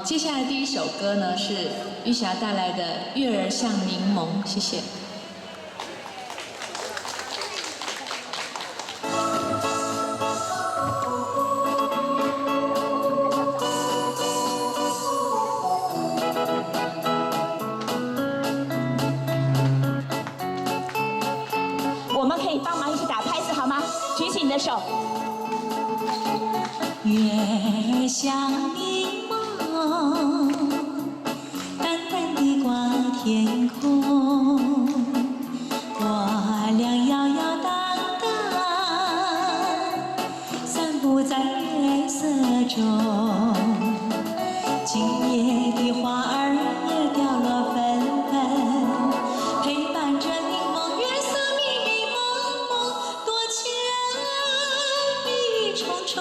接下来第一首歌呢是玉霞带来的《月儿像柠檬》，谢谢。我们可以帮忙一起打拍子好吗？举起你的手。月儿像柠檬，淡淡地挂天空，我俩摇摇荡荡，散步在月色中。今夜的花儿也掉落纷纷，陪伴着柠檬月色迷迷蒙蒙，多情意重重。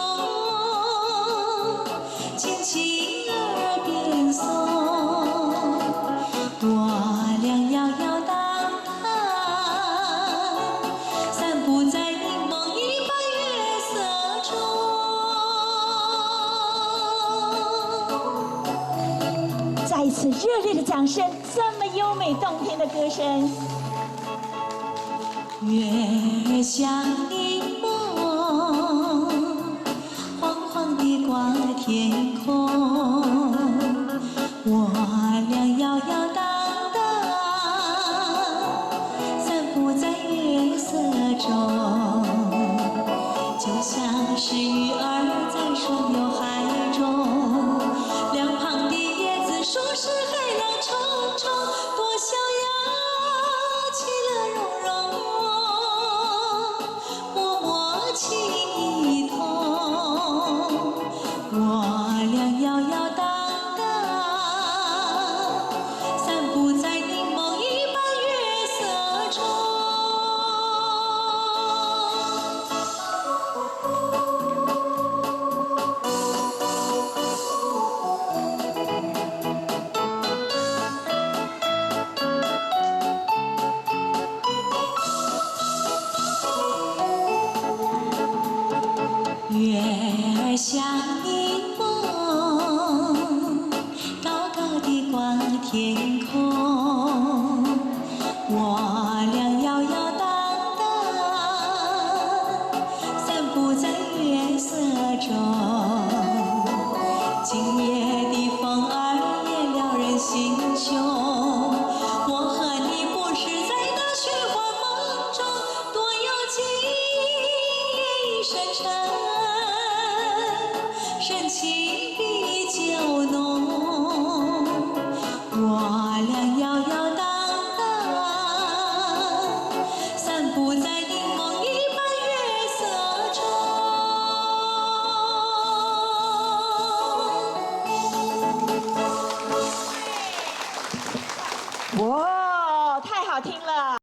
轻轻耳边送，我俩摇摇荡荡，散步在柠檬一般月色中。再一次热烈的掌声，这么优美动听的歌声。月儿像柠檬，黄黄地挂天空，我俩摇摇荡荡，散步在月色中，就像是鱼儿在双游海中，两旁的椰子树是海浪冲冲，多逍遥，其乐融融，默默情意同。我俩摇摇荡荡，散步在柠檬一般月色中。月儿像柠檬，高高地挂天空，我俩摇摇荡荡，散步在月色中。今夜的风儿也撩人心胸，我和你不是在那雪花梦中，多有情意深沉。深情比酒浓，我俩摇摇荡荡，散步在柠檬一般月色中。哇，太好听了！